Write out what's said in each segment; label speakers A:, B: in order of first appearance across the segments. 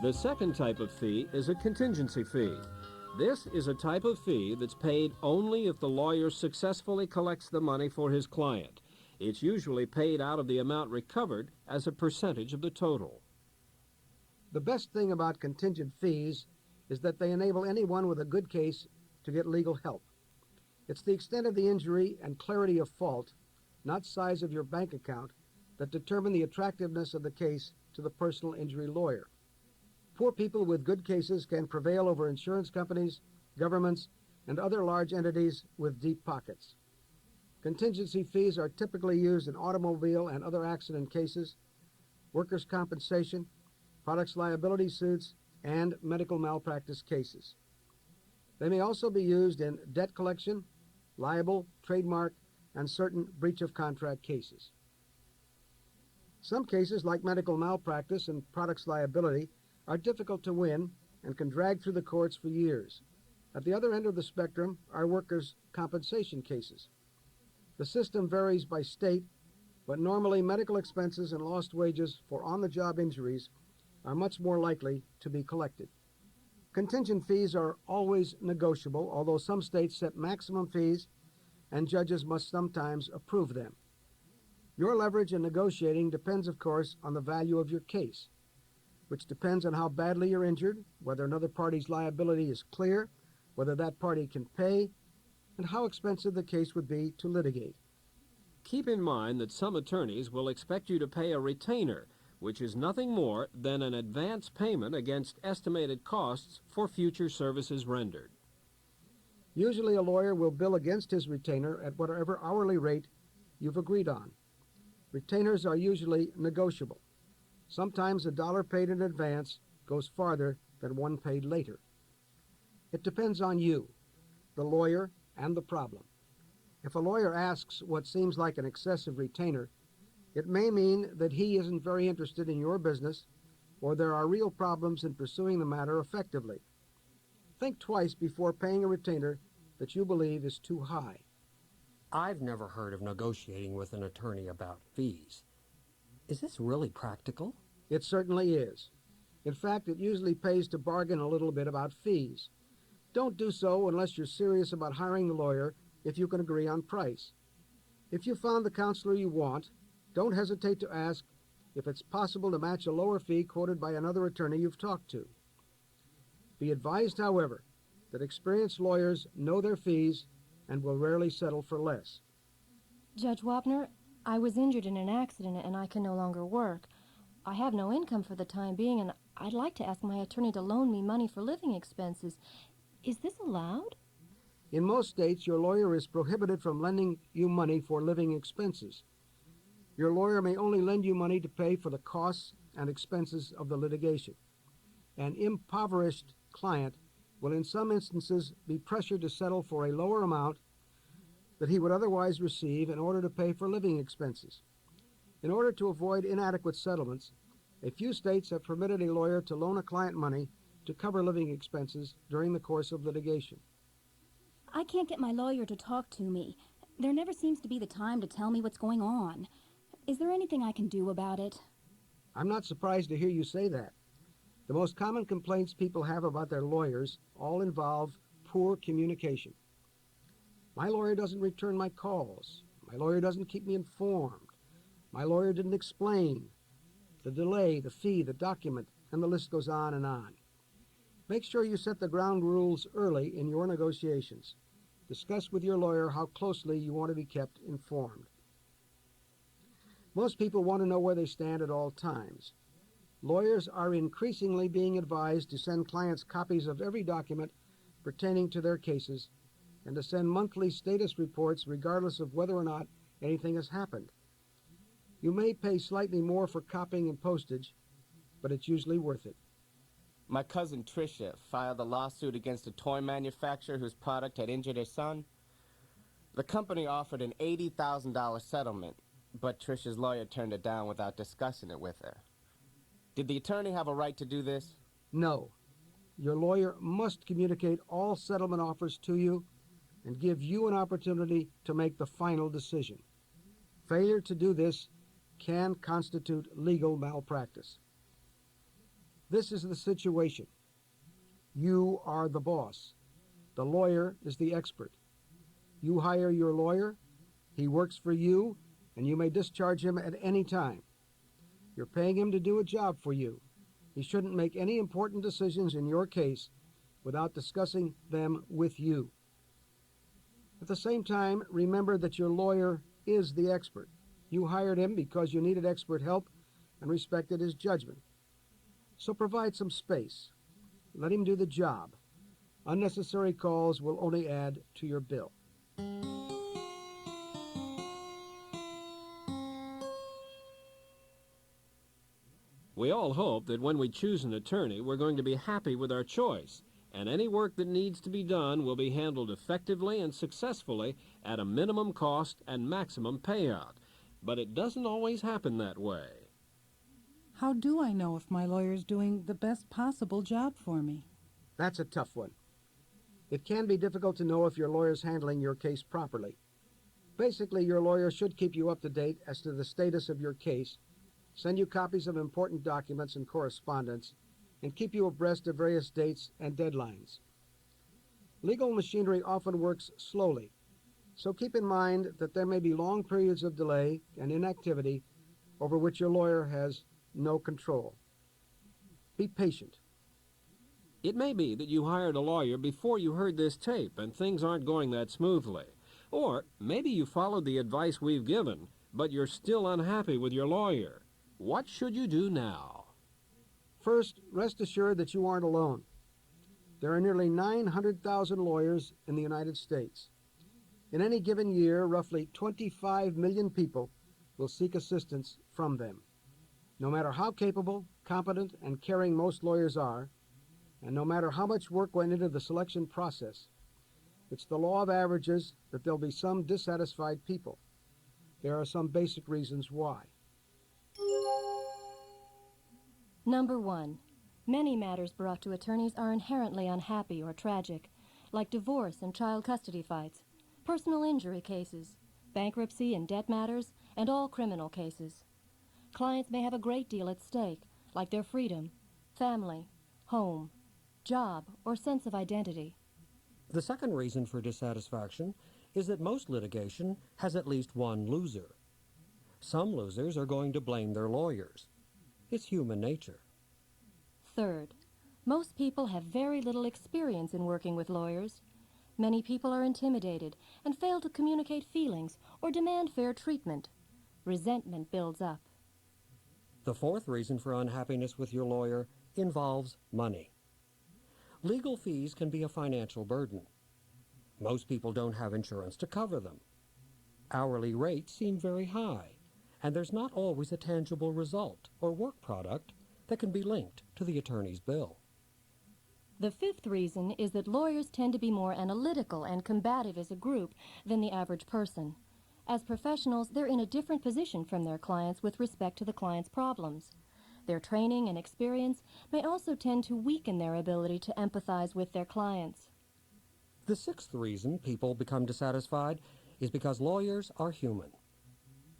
A: The second type of fee is a contingency fee. This is a type of fee that's paid only if the lawyer successfully collects the money for his client. It's usually paid out of the amount recovered as a percentage of the total.
B: The best thing about contingent fees is that they enable anyone with a good case to get legal help. It's the extent of the injury and clarity of fault, not size of your bank account, that determine the attractiveness of the case to the personal injury lawyer. Poor people with good cases can prevail over insurance companies, governments, and other large entities with deep pockets. Contingency fees are typically used in automobile and other accident cases, workers' compensation, products liability suits, and medical malpractice cases. They may also be used in debt collection, libel, trademark, and certain breach of contract cases. Some cases, like medical malpractice and products liability, are difficult to win and can drag through the courts for years. At the other end of the spectrum are workers' compensation cases. The system varies by state, but normally medical expenses and lost wages for on-the-job injuries are much more likely to be collected. Contingent fees are always negotiable, although some states set maximum fees and judges must sometimes approve them. Your leverage in negotiating depends, of course, on the value of your case, which depends on how badly you're injured, whether another party's liability is clear, whether that party can pay, and how expensive the case would be to litigate.
A: Keep in mind that some attorneys will expect you to pay a retainer, which is nothing more than an advance payment against estimated costs for future services rendered.
B: Usually a lawyer will bill against his retainer at whatever hourly rate you've agreed on. Retainers are usually negotiable. Sometimes $1 paid in advance goes farther than one paid later. It depends on you, the lawyer, and the problem. If a lawyer asks what seems like an excessive retainer, it may mean that he isn't very interested in your business, or there are real problems in pursuing the matter effectively. Think twice before paying a retainer that you believe is too high.
C: I've never heard of negotiating with an attorney about fees. Is this really practical?
B: It certainly is. In fact, it usually pays to bargain a little bit about fees. Don't do so unless you're serious about hiring the lawyer if you can agree on price. If you found the counselor you want, don't hesitate to ask if it's possible to match a lower fee quoted by another attorney you've talked to. Be advised, however, that experienced lawyers know their fees and will rarely settle for less.
D: Judge Wapner, I was injured in an accident and I can no longer work. I have no income for the time being, and I'd like to ask my attorney to loan me money for living expenses. Is this allowed?
B: In most states, your lawyer is prohibited from lending you money for living expenses. Your lawyer may only lend you money to pay for the costs and expenses of the litigation. An impoverished client will in some instances be pressured to settle for a lower amount that he would otherwise receive in order to pay for living expenses. In order to avoid inadequate settlements, a few states have permitted a lawyer to loan a client money to cover living expenses during the course of litigation.
E: I can't get my lawyer to talk to me. There never seems to be the time to tell me what's going on. Is there anything I can do about it?
B: I'm not surprised to hear you say that. The most common complaints people have about their lawyers all involve poor communication. My lawyer doesn't return my calls. My lawyer doesn't keep me informed. My lawyer didn't explain. The delay, the fee, the document, and the list goes on and on. Make sure you set the ground rules early in your negotiations. Discuss with your lawyer how closely you want to be kept informed. Most people want to know where they stand at all times. Lawyers are increasingly being advised to send clients copies of every document pertaining to their cases and to send monthly status reports regardless of whether or not anything has happened. You may pay slightly more for copying and postage, but it's usually worth it.
F: My cousin Tricia filed a lawsuit against a toy manufacturer whose product had injured her son. The company offered an $80,000 settlement, but Tricia's lawyer turned it down without discussing it with her. Did the attorney have a right to do this?
B: No. Your lawyer must communicate all settlement offers to you and give you an opportunity to make the final decision. Failure to do this can constitute legal malpractice. This is the situation. You are the boss. The lawyer is the expert. You hire your lawyer, he works for you, and you may discharge him at any time. You're paying him to do a job for you. He shouldn't make any important decisions in your case without discussing them with you. At the same time, remember that your lawyer is the expert. You hired him because you needed expert help and respected his judgment. So provide some space. Let him do the job. Unnecessary calls will only add to your bill.
A: We all hope that when we choose an attorney, we're going to be happy with our choice, and any work that needs to be done will be handled effectively and successfully at a minimum cost and maximum payout. But it doesn't always happen that way.
G: How do I know if my lawyer's doing the best possible job for me?
B: That's a tough one. It can be difficult to know if your lawyer's handling your case properly. Basically, your lawyer should keep you up to date as to the status of your case, send you copies of important documents and correspondence, and keep you abreast of various dates and deadlines. Legal machinery often works slowly, so keep in mind that there may be long periods of delay and inactivity over which your lawyer has no control. Be patient.
A: It may be that you hired a lawyer before you heard this tape and things aren't going that smoothly. Or maybe you followed the advice we've given, but you're still unhappy with your lawyer. What should you do now?
B: First, rest assured that you aren't alone. There are nearly 900,000 lawyers in the United States. In any given year, roughly 25 million people will seek assistance from them. No matter how capable, competent, and caring most lawyers are, and no matter how much work went into the selection process, it's the law of averages that there'll be some dissatisfied people. There are some basic reasons why.
D: Number 1. Many matters brought to attorneys are inherently unhappy or tragic, like divorce and child custody fights, personal injury cases, bankruptcy and debt matters, and all criminal cases. Clients may have a great deal at stake, like their freedom, family, home, job, or sense of identity.
C: The second reason for dissatisfaction is that most litigation has at least one loser. Some losers are going to blame their lawyers. It's human nature.
D: Third, most people have very little experience in working with lawyers. Many people are intimidated and fail to communicate feelings or demand fair treatment. Resentment builds up.
C: The fourth reason for unhappiness with your lawyer involves money. Legal fees can be a financial burden. Most people don't have insurance to cover them. Hourly rates seem very high, and there's not always a tangible result or work product that can be linked to the attorney's bill.
D: The fifth reason is that lawyers tend to be more analytical and combative as a group than the average person. As professionals, they're in a different position from their clients with respect to the client's problems. Their training and experience may also tend to weaken their ability to empathize with their clients.
C: The sixth reason people become dissatisfied is because lawyers are human.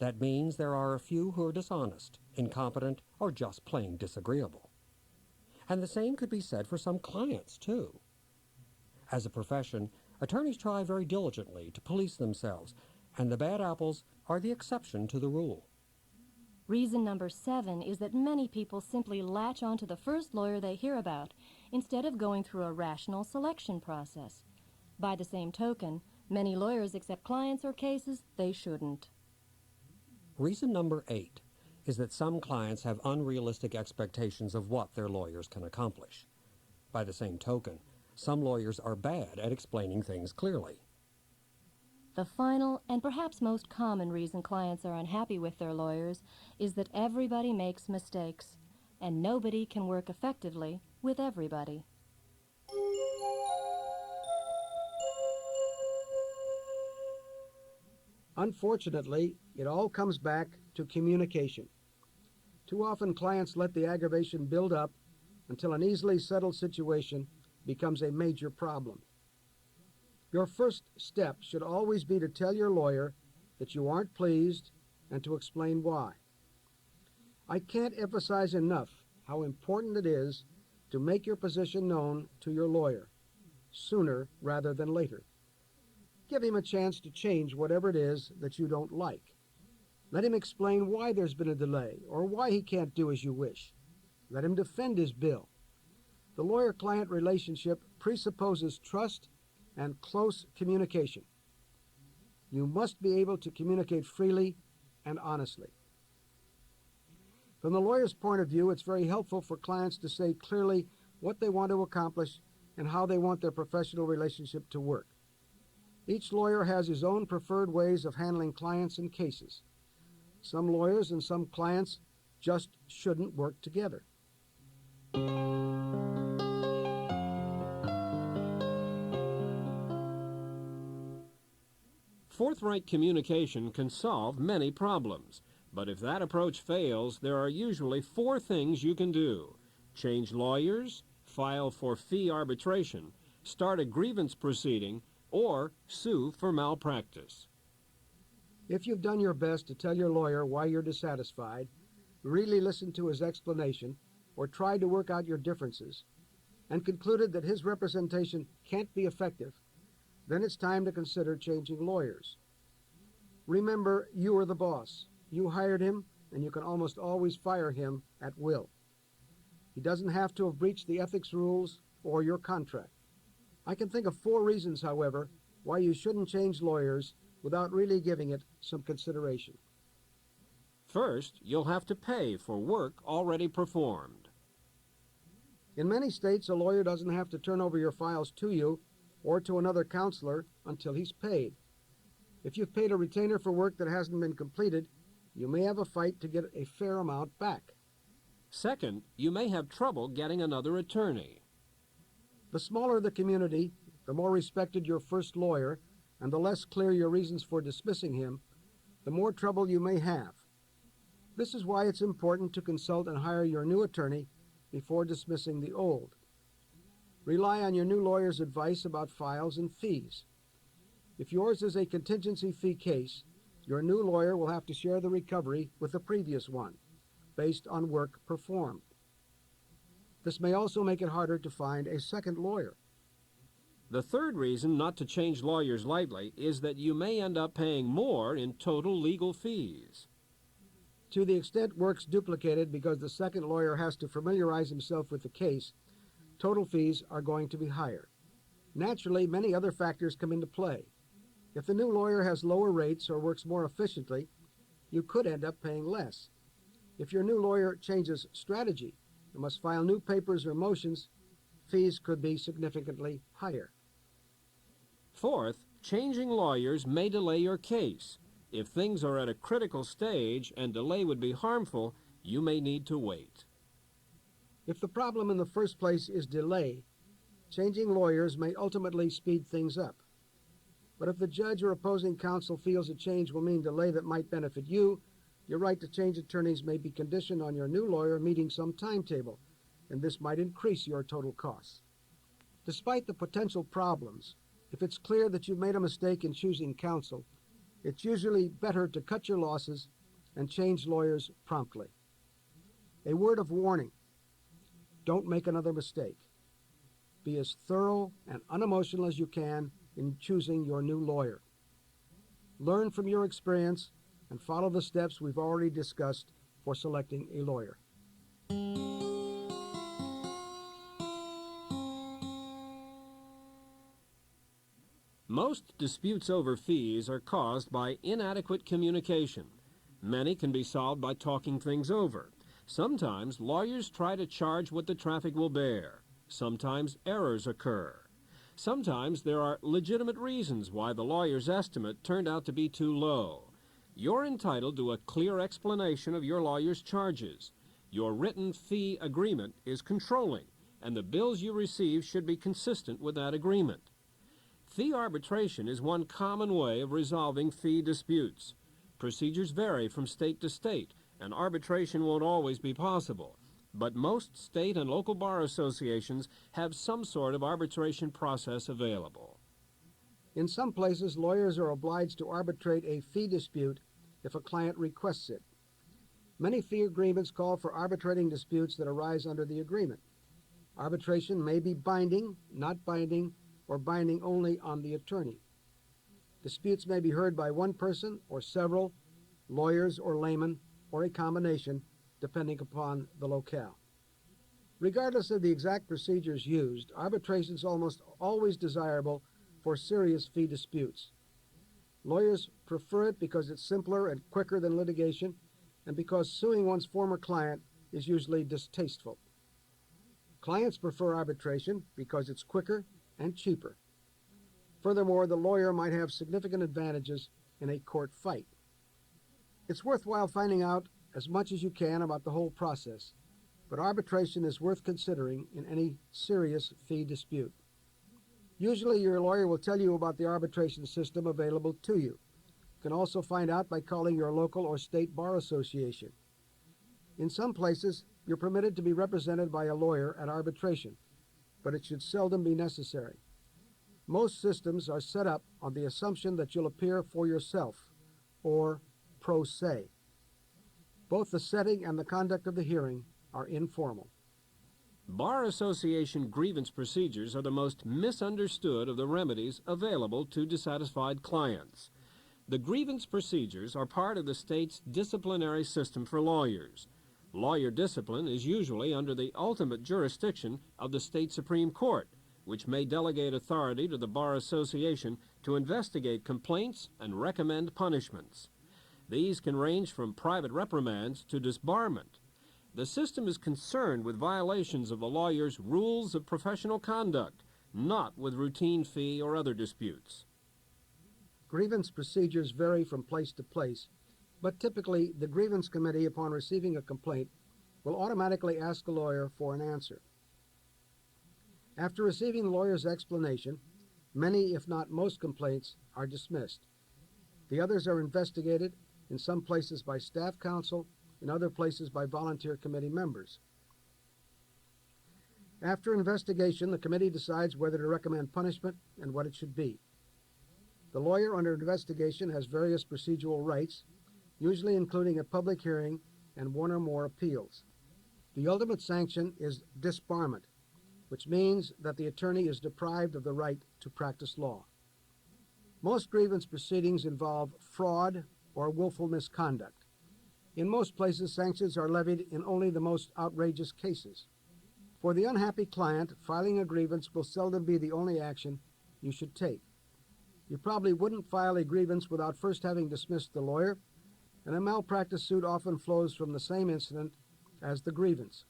C: That means there are a few who are dishonest, incompetent, or just plain disagreeable. And the same could be said for some clients, too. As a profession, attorneys try very diligently to police themselves, and the bad apples are the exception to the rule.
D: Reason number 7 is that many people simply latch onto the first lawyer they hear about instead of going through a rational selection process. By the same token, many lawyers accept clients or cases they shouldn't.
C: Reason number 8 is that some clients have unrealistic expectations of what their lawyers can accomplish. By the same token, some lawyers are bad at explaining things clearly.
D: The final and perhaps most common reason clients are unhappy with their lawyers is that everybody makes mistakes, and nobody can work effectively with everybody.
B: Unfortunately, it all comes back to communication. Too often, clients let the aggravation build up until an easily settled situation becomes a major problem. Your first step should always be to tell your lawyer that you aren't pleased and to explain why. I can't emphasize enough how important it is to make your position known to your lawyer sooner rather than later. Give him a chance to change whatever it is that you don't like. Let him explain why there's been a delay or why he can't do as you wish. Let him defend his bill. The lawyer-client relationship presupposes trust and close communication. You must be able to communicate freely and honestly. From the lawyer's point of view, it's very helpful for clients to say clearly what they want to accomplish and how they want their professional relationship to work. Each lawyer has his own preferred ways of handling clients and cases. Some lawyers and some clients just shouldn't work together.
A: Forthright communication can solve many problems, but if that approach fails, there are usually 4 things you can do: change lawyers, file for fee arbitration, start a grievance proceeding, or sue for malpractice.
B: If you've done your best to tell your lawyer why you're dissatisfied, really listened to his explanation, or tried to work out your differences, and concluded that his representation can't be effective, then it's time to consider changing lawyers. Remember, you are the boss. You hired him, and you can almost always fire him at will. He doesn't have to have breached the ethics rules or your contract. I can think of 4 reasons, however, why you shouldn't change lawyers without really giving it some consideration.
A: First, you'll have to pay for work already performed.
B: In many states, a lawyer doesn't have to turn over your files to you or to another counselor until he's paid. If you've paid a retainer for work that hasn't been completed, you may have a fight to get a fair amount back.
A: Second, you may have trouble getting another attorney.
B: The smaller the community, the more respected your first lawyer, and the less clear your reasons for dismissing him, the more trouble you may have. This is why it's important to consult and hire your new attorney before dismissing the old. Rely on your new lawyer's advice about files and fees. If yours is a contingency fee case, your new lawyer will have to share the recovery with the previous one, based on work performed. This may also make it harder to find a second lawyer.
A: The third reason not to change lawyers lightly is that you may end up paying more in total legal fees.
B: To the extent work's duplicated because the second lawyer has to familiarize himself with the case, total fees are going to be higher. Naturally, many other factors come into play. If the new lawyer has lower rates or works more efficiently, you could end up paying less. If your new lawyer changes strategy and must file new papers or motions, fees could be significantly higher.
A: Fourth, changing lawyers may delay your case. If things are at a critical stage and delay would be harmful, you may need to wait.
B: If the problem in the first place is delay, changing lawyers may ultimately speed things up. But if the judge or opposing counsel feels a change will mean delay that might benefit you, your right to change attorneys may be conditioned on your new lawyer meeting some timetable, and this might increase your total costs. Despite the potential problems, if it's clear that you've made a mistake in choosing counsel, it's usually better to cut your losses and change lawyers promptly. A word of warning: don't make another mistake. Be as thorough and unemotional as you can in choosing your new lawyer. Learn from your experience and follow the steps we've already discussed for selecting a lawyer.
A: Most disputes over fees are caused by inadequate communication. Many can be solved by talking things over. Sometimes lawyers try to charge what the traffic will bear. Sometimes errors occur. Sometimes there are legitimate reasons why the lawyer's estimate turned out to be too low. You're entitled to a clear explanation of your lawyer's charges. Your written fee agreement is controlling, and the bills you receive should be consistent with that agreement. Fee arbitration is one common way of resolving fee disputes. Procedures vary from state to state, and arbitration won't always be possible. But most state and local bar associations have some sort of arbitration process available.
B: In some places, lawyers are obliged to arbitrate a fee dispute if a client requests it. Many fee agreements call for arbitrating disputes that arise under the agreement. Arbitration may be binding, not binding, or binding only on the attorney. Disputes may be heard by one person or several, lawyers or laymen, or a combination, depending upon the locale. Regardless of the exact procedures used, arbitration is almost always desirable for serious fee disputes. Lawyers prefer it because it's simpler and quicker than litigation, and because suing one's former client is usually distasteful. Clients prefer arbitration because it's quicker and cheaper. Furthermore, the lawyer might have significant advantages in a court fight. It's worthwhile finding out as much as you can about the whole process, but arbitration is worth considering in any serious fee dispute. Usually your lawyer will tell you about the arbitration system available to you. You can also find out by calling your local or state bar association. In some places, you're permitted to be represented by a lawyer at arbitration, but it should seldom be necessary. Most systems are set up on the assumption that you'll appear for yourself, or pro se. Both the setting and the conduct of the hearing are informal.
A: Bar association grievance procedures are the most misunderstood of the remedies available to dissatisfied clients. The grievance procedures are part of the state's disciplinary system for lawyers. Lawyer discipline is usually under the ultimate jurisdiction of the state Supreme Court, which may delegate authority to the Bar Association to investigate complaints and recommend punishments. These can range from private reprimands to disbarment. The system is concerned with violations of the lawyer's rules of professional conduct, not with routine fee or other disputes.
B: Grievance procedures vary from place to place, but typically the grievance committee, upon receiving a complaint, will automatically ask a lawyer for an answer. After receiving the lawyer's explanation, many, if not most, complaints are dismissed. The others are investigated, in some places by staff counsel, in other places by volunteer committee members. After investigation, the committee decides whether to recommend punishment and what it should be. The lawyer under investigation has various procedural rights, usually including a public hearing and one or more appeals. The ultimate sanction is disbarment, which means that the attorney is deprived of the right to practice law. Most grievance proceedings involve fraud or willful misconduct. In most places, sanctions are levied in only the most outrageous cases. For the unhappy client, filing a grievance will seldom be the only action you should take. You probably wouldn't file a grievance without first having dismissed the lawyer, and a malpractice suit often flows from the same incident as the grievance.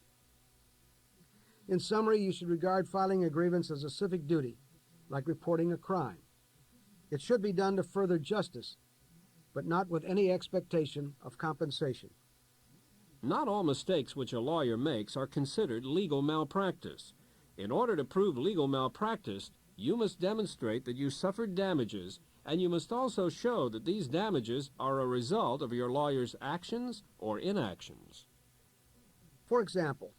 B: In summary, you should regard filing a grievance as a civic duty, like reporting a crime. It should be done to further justice, but not with any expectation of compensation.
A: Not all mistakes which a lawyer makes are considered legal malpractice. In order to prove legal malpractice, you must demonstrate that you suffered damages, and you must also show that these damages are a result of your lawyer's actions or inactions.
B: For example,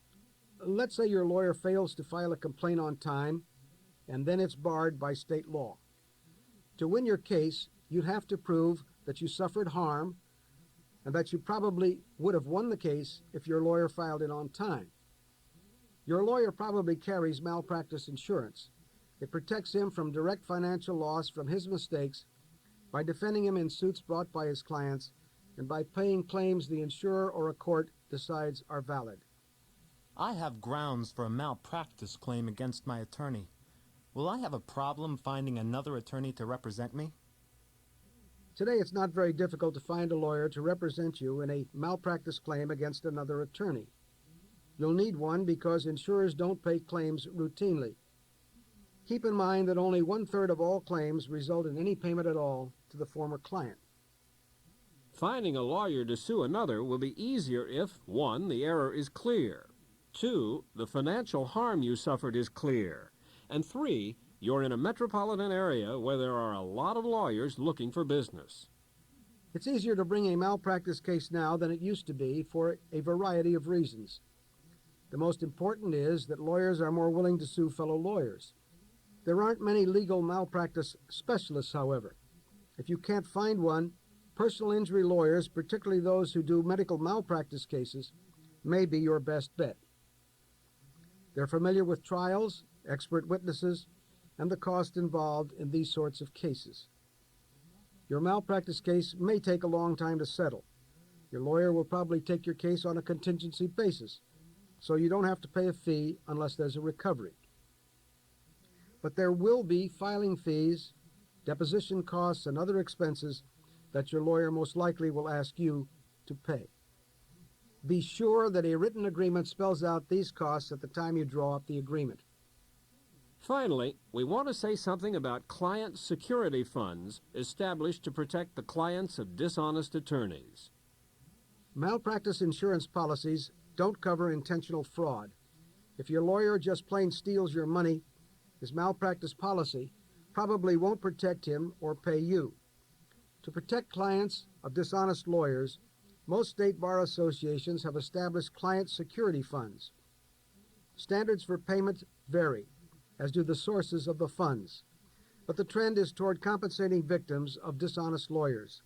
B: let's say your lawyer fails to file a complaint on time, and then it's barred by state law. To win your case, you'd have to prove that you suffered harm and that you probably would have won the case if your lawyer filed it on time. Your lawyer probably carries malpractice insurance. It protects him from direct financial loss from his mistakes by defending him in suits brought by his clients and by paying claims the insurer or a court decides are valid.
H: I have grounds for a malpractice claim against my attorney. Will I have a problem finding another attorney to represent me?
B: Today, it's not very difficult to find a lawyer to represent you in a malpractice claim against another attorney. You'll need one because insurers don't pay claims routinely. Keep in mind that only 1/3 of all claims result in any payment at all to the former client.
A: Finding a lawyer to sue another will be easier if, 1, the error is clear, 2, the financial harm you suffered is clear, and 3, you're in a metropolitan area where there are a lot of lawyers looking for business.
B: It's easier to bring a malpractice case now than it used to be for a variety of reasons. The most important is that lawyers are more willing to sue fellow lawyers. There aren't many legal malpractice specialists, however. If you can't find one, Personal injury lawyers, particularly those who do medical malpractice cases, may be your best bet. They're familiar with trials, expert witnesses, and the cost involved in these sorts of cases. Your malpractice case may take a long time to settle. Your lawyer will probably take your case on a contingency basis, so you don't have to pay a fee unless there's a recovery. But there will be filing fees, deposition costs, and other expenses that your lawyer most likely will ask you to pay. Be sure that a written agreement spells out these costs at the time you draw up the agreement.
A: Finally, we want to say something about client security funds established to protect the clients of dishonest attorneys.
B: Malpractice insurance policies don't cover intentional fraud. If your lawyer just plain steals your money, his malpractice policy probably won't protect him or pay you. To protect clients of dishonest lawyers, most state bar associations have established client security funds. Standards for payment vary, as do the sources of the funds, but the trend is toward compensating victims of dishonest lawyers.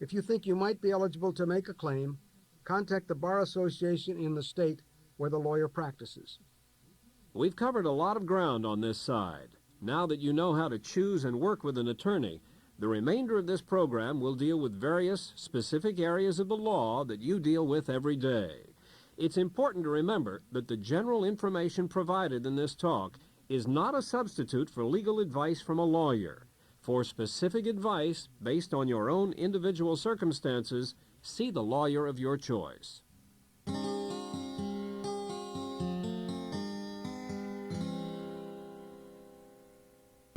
B: If you think you might be eligible to make a claim, contact the bar association in the state where the lawyer practices.
A: We've covered a lot of ground on this side. Now that you know how to choose and work with an attorney, the remainder of this program will deal with various specific areas of the law that you deal with every day. It's important to remember that the general information provided in this talk is not a substitute for legal advice from a lawyer. For specific advice based on your own individual circumstances, see the lawyer of your choice.